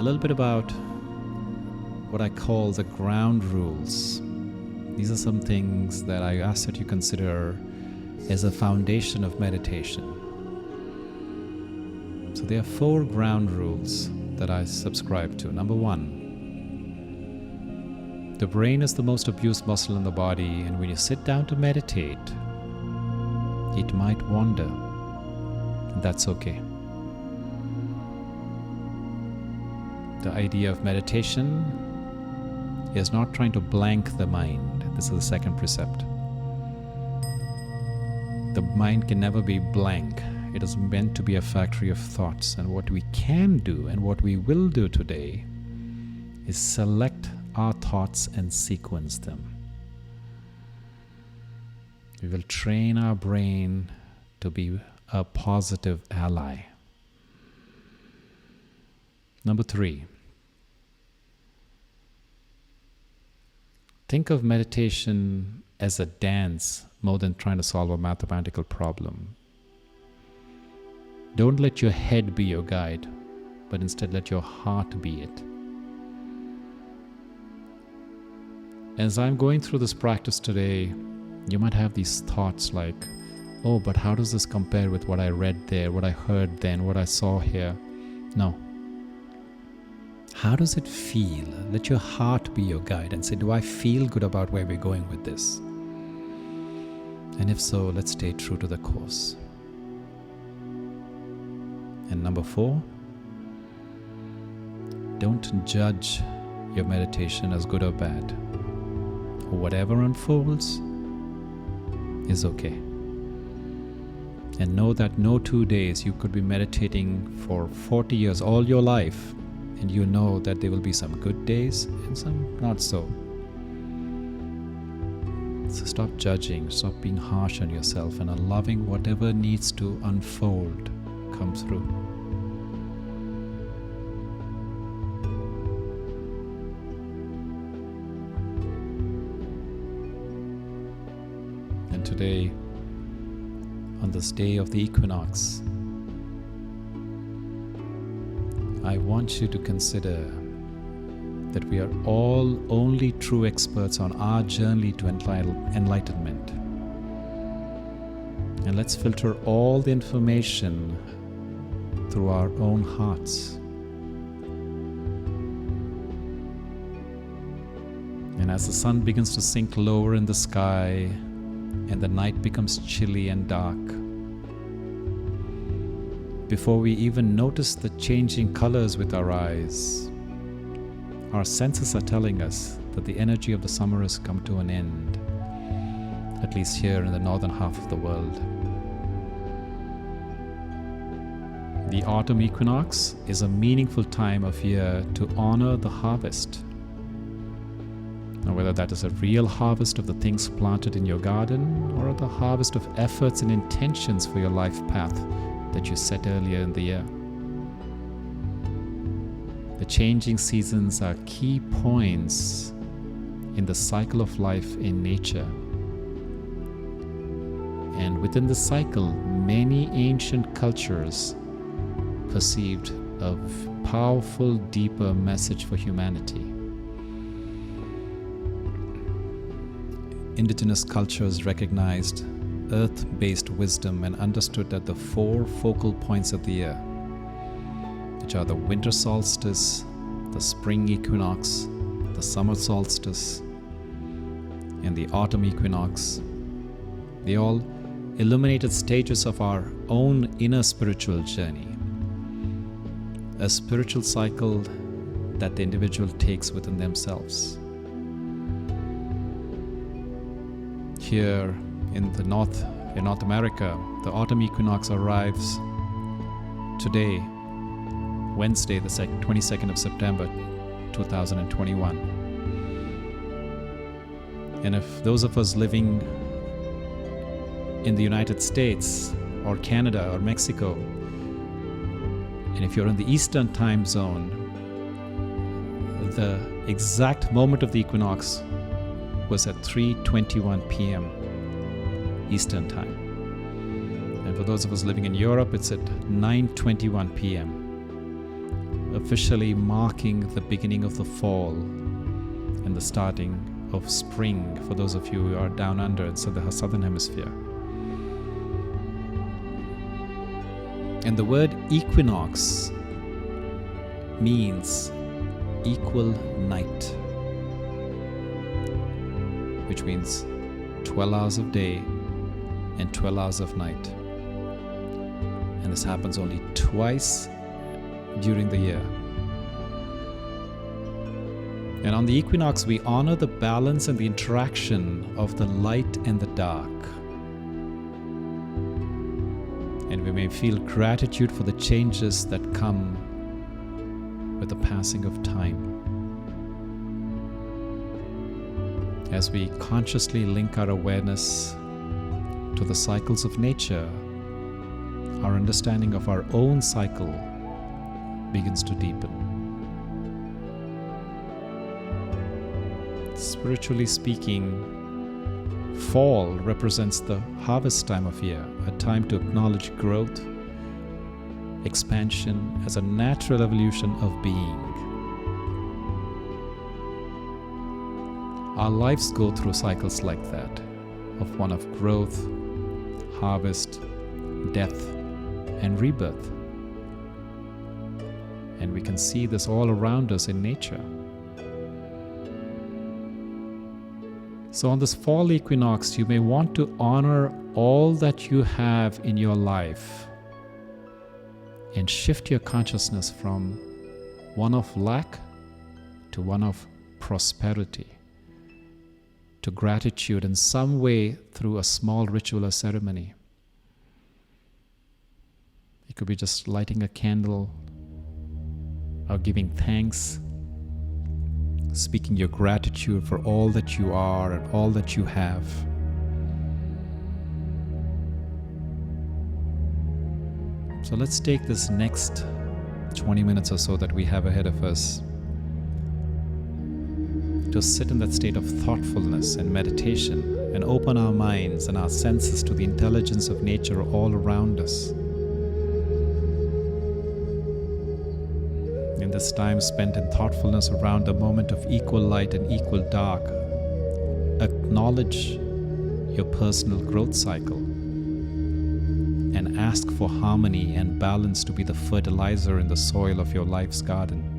little bit about what I call the ground rules. These are some things that I ask that you consider as a foundation of meditation. So there are 4 ground rules that I subscribe to. Number 1, the brain is the most abused muscle in the body, and when you sit down to meditate, it might wander, and that's okay. The idea of meditation is not trying to blank the mind. This is the second precept. The mind can never be blank. It is meant to be a factory of thoughts. And what we can do and what we will do today is select our thoughts and sequence them. We will train our brain to be a positive ally. Number 3, think of meditation as a dance more than trying to solve a mathematical problem. Don't let your head be your guide, but instead let your heart be it. As I'm going through this practice today, you might have these thoughts like, oh, but how does this compare with what I read there, what I heard then, what I saw here? No. How does it feel? Let your heart be your guide and say, do I feel good about where we're going with this? And if so, let's stay true to the course. And number 4, don't judge your meditation as good or bad. Whatever unfolds is okay. And know that no 2 days, you could be meditating for 40 years, all your life, and you know that there will be some good days and some not so. So stop judging, stop being harsh on yourself, and allowing whatever needs to unfold come through. And today, on this day of the equinox, I want you to consider that we are all only true experts on our journey to enlightenment. And let's filter all the information through our own hearts. And as the sun begins to sink lower in the sky and the night becomes chilly and dark, before we even notice the changing colors with our eyes, our senses are telling us that the energy of the summer has come to an end, at least here in the northern half of the world. The autumn equinox is a meaningful time of year to honor the harvest. Now, whether that is a real harvest of the things planted in your garden or the harvest of efforts and intentions for your life path that you set earlier in the year. The changing seasons are key points in the cycle of life in nature. And within the cycle, many ancient cultures perceived a powerful, deeper message for humanity. Indigenous cultures recognized earth-based wisdom and understood that the 4 focal points of the year, which are the winter solstice, the spring equinox, the summer solstice, and the autumn equinox, they all illuminated stages of our own inner spiritual journey, a spiritual cycle that the individual takes within themselves. Here in North America, the autumn equinox arrives today, Wednesday, the 22nd of September, 2021. And if those of us living in the United States or Canada or Mexico, and if you're in the Eastern time zone, the exact moment of the equinox was at 3:21 p.m. Eastern time. And for those of us living in Europe, it's at 9:21 p.m. officially marking the beginning of the fall and the starting of spring for those of you who are down under in the southern hemisphere. And the word equinox means equal night, which means 12 hours of day and 12 hours of night. And this happens only twice during the year. And on the equinox, we honor the balance and the interaction of the light and the dark. And we may feel gratitude for the changes that come with the passing of time. As we consciously link our awareness to the cycles of nature, our understanding of our own cycle begins to deepen. Spiritually speaking, fall represents the harvest time of year, a time to acknowledge growth, expansion as a natural evolution of being. Our lives go through cycles like that, of one of growth, harvest, death, and rebirth. And we can see this all around us in nature. So on this fall equinox, you may want to honor all that you have in your life and shift your consciousness from one of lack to one of prosperity, to gratitude in some way through a small ritual or ceremony. It could be just lighting a candle or giving thanks, speaking your gratitude for all that you are and all that you have. So let's take this next 20 minutes or so that we have ahead of us to sit in that state of thoughtfulness and meditation and open our minds and our senses to the intelligence of nature all around us. In this time spent in thoughtfulness around the moment of equal light and equal dark, acknowledge your personal growth cycle and ask for harmony and balance to be the fertilizer in the soil of your life's garden.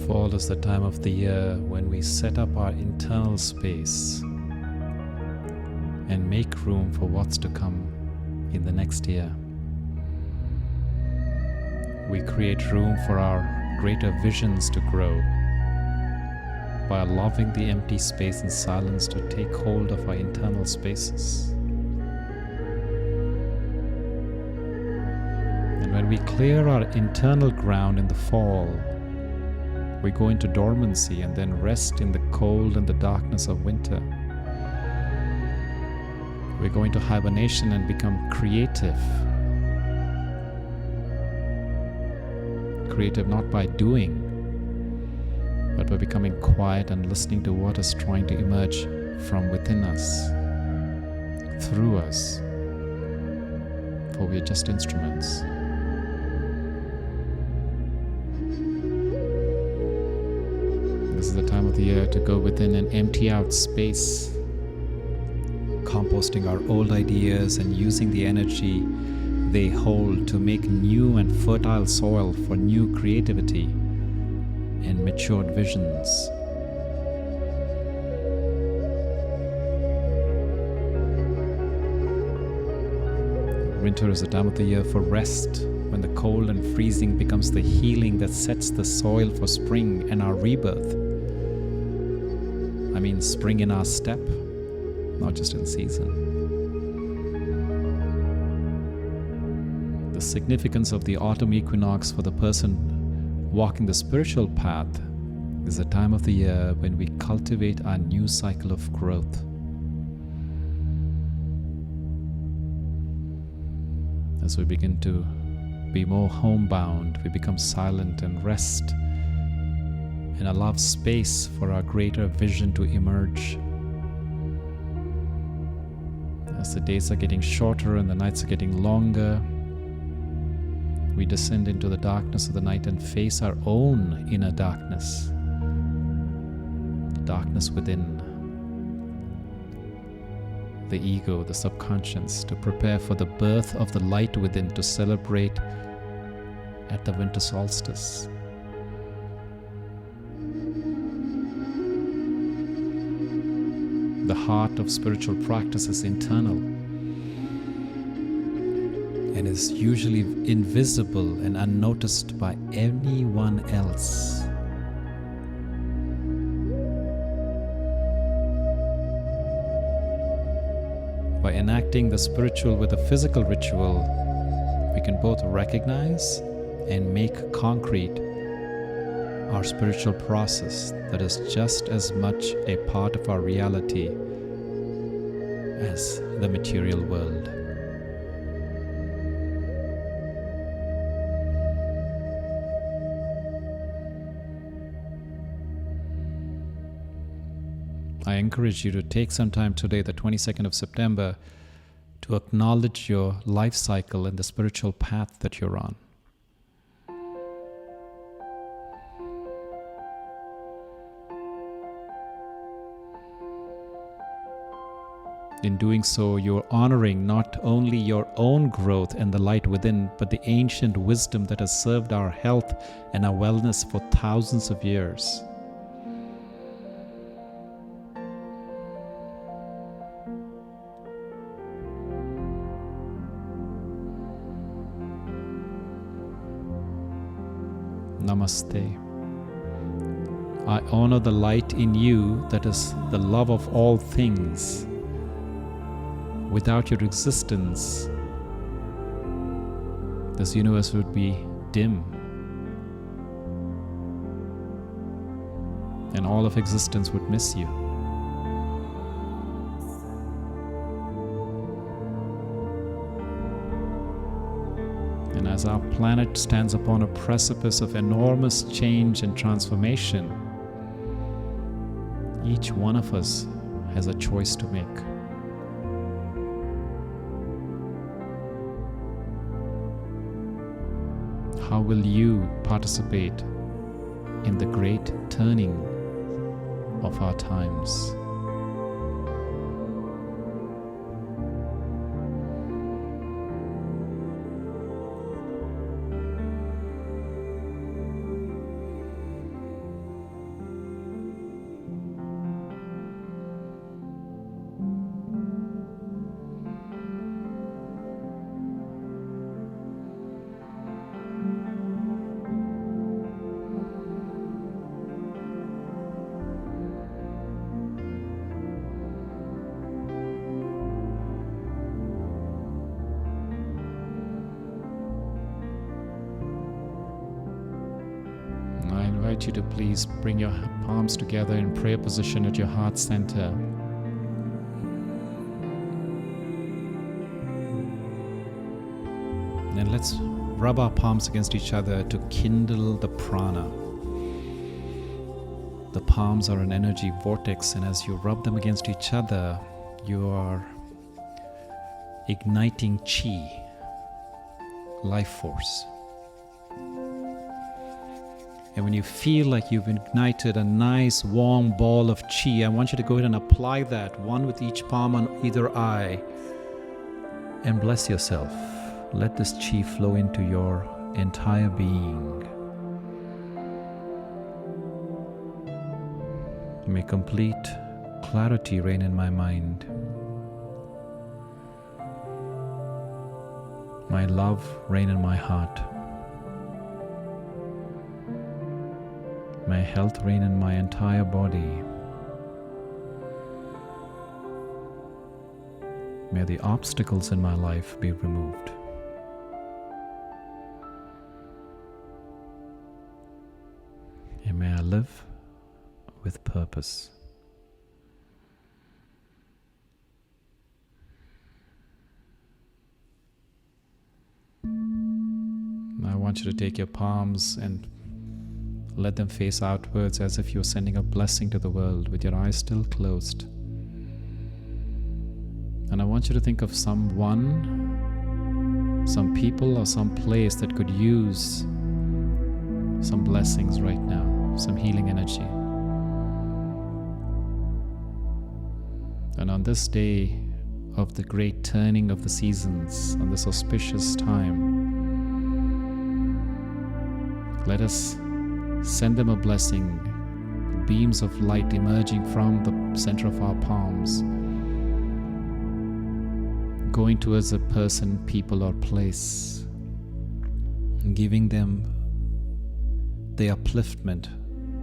Fall is the time of the year when we set up our internal space and make room for what's to come in the next year. We create room for our greater visions to grow by allowing the empty space and silence to take hold of our internal spaces. And when we clear our internal ground in the fall, we go into dormancy and then rest in the cold and the darkness of winter. We're going to hibernation and become creative. Creative not by doing, but by becoming quiet and listening to what is trying to emerge from within us, through us, for we are just instruments. This is the time of the year to go within and empty out space, composting our old ideas and using the energy they hold to make new and fertile soil for new creativity and matured visions. Winter is a time of the year for rest, when the cold and freezing becomes the healing that sets the soil for spring and our rebirth. I mean, spring in our step, not just in season. The significance of the autumn equinox for the person walking the spiritual path is the time of the year when we cultivate our new cycle of growth. As we begin to be more homebound, we become silent and rest and allow space for our greater vision to emerge. As the days are getting shorter and the nights are getting longer, we descend into the darkness of the night and face our own inner darkness, the darkness within, the ego, the subconscious, to prepare for the birth of the light within, to celebrate at the winter solstice. The heart of spiritual practice is internal and is usually invisible and unnoticed by anyone else. By enacting the spiritual with a physical ritual, we can both recognize and make concrete our spiritual process that is just as much a part of our reality as the material world. I encourage you to take some time today, the 22nd of September, to acknowledge your life cycle and the spiritual path that you're on. In doing so, you're honoring not only your own growth and the light within, but the ancient wisdom that has served our health and our wellness for thousands of years. Namaste. I honor the light in you that is the love of all things. Without your existence, this universe would be dim, and all of existence would miss you. And as our planet stands upon a precipice of enormous change and transformation, each one of us has a choice to make. How will you participate in the great turning of our times? I invite you to please bring your palms together in prayer position at your heart center. And let's rub our palms against each other to kindle the prana. The palms are an energy vortex, and as you rub them against each other, you are igniting chi, life force. And when you feel like you've ignited a nice warm ball of chi, I want you to go ahead and apply that, one with each palm on either eye, and bless yourself. Let this chi flow into your entire being. May complete clarity reign in my mind. May love reign in my heart. May health reign in my entire body. May the obstacles in my life be removed. And may I live with purpose. Now I want you to take your palms and let them face outwards as if you're sending a blessing to the world with your eyes still closed. And I want you to think of someone, some people, or some place that could use some blessings right now, some healing energy. And on this day of the great turning of the seasons, on this auspicious time, let us send them a blessing, beams of light emerging from the center of our palms, going towards a person, people, or place, giving them the upliftment,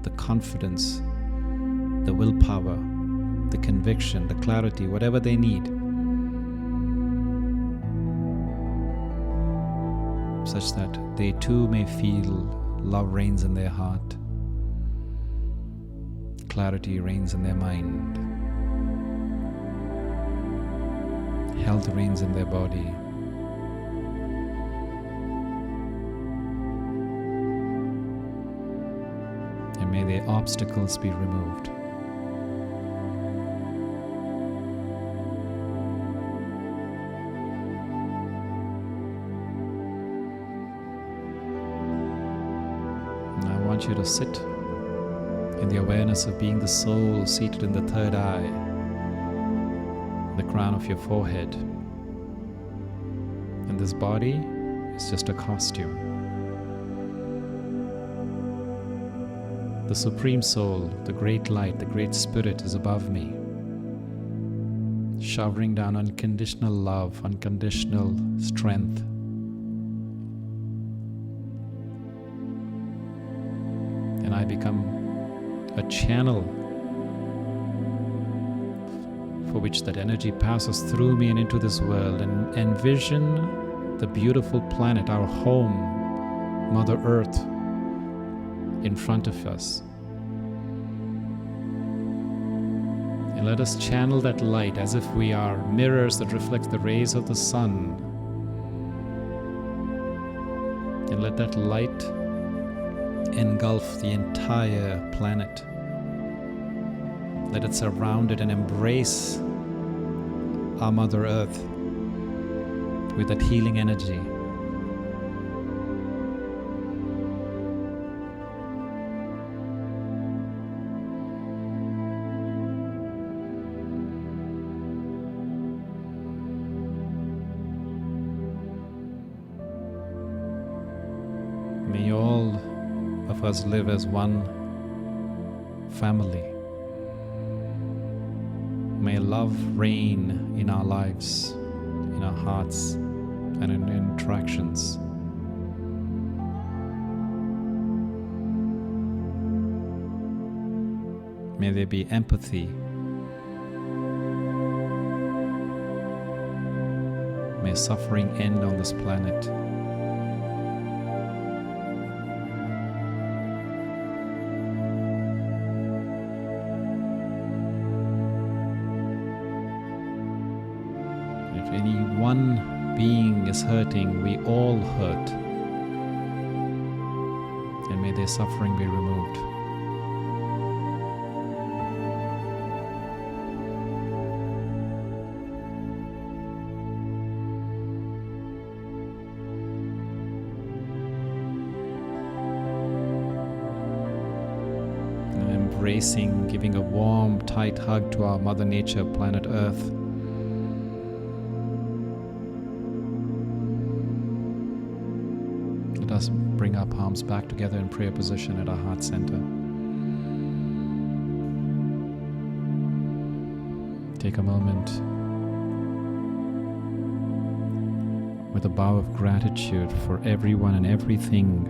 the confidence, the willpower, the conviction, the clarity, whatever they need, such that they too may feel love reigns in their heart, clarity reigns in their mind, health reigns in their body. And may their obstacles be removed. I want you to sit in the awareness of being the soul seated in the third eye, the crown of your forehead. And this body is just a costume. The Supreme Soul, the great light, the great spirit is above me, showering down unconditional love, unconditional strength. And I become a channel for which that energy passes through me and into this world, and envision the beautiful planet, our home, Mother Earth, in front of us. And let us channel that light as if we are mirrors that reflect the rays of the sun. And let that light engulf the entire planet. Let it surround it and embrace our Mother Earth with that healing energy. May all of us live as one family. May love reign in our lives, in our hearts, and in interactions. May there be empathy. May suffering end on this planet. If any one being is hurting, we all hurt. And may their suffering be removed. Embracing, giving a warm, tight hug to our Mother Nature, planet Earth. Let us bring our palms back together in prayer position at our heart center. Take a moment with a bow of gratitude for everyone and everything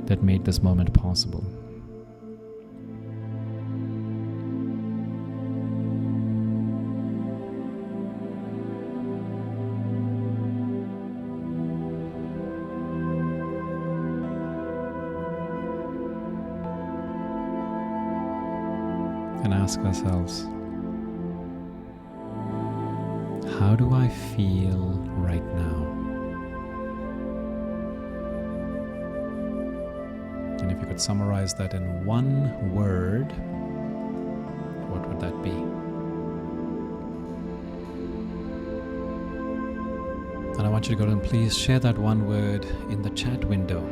that made this moment possible. And ask ourselves, how do I feel right now? And if you could summarize that in one word, what would that be? And I want you to go and please share that one word in the chat window.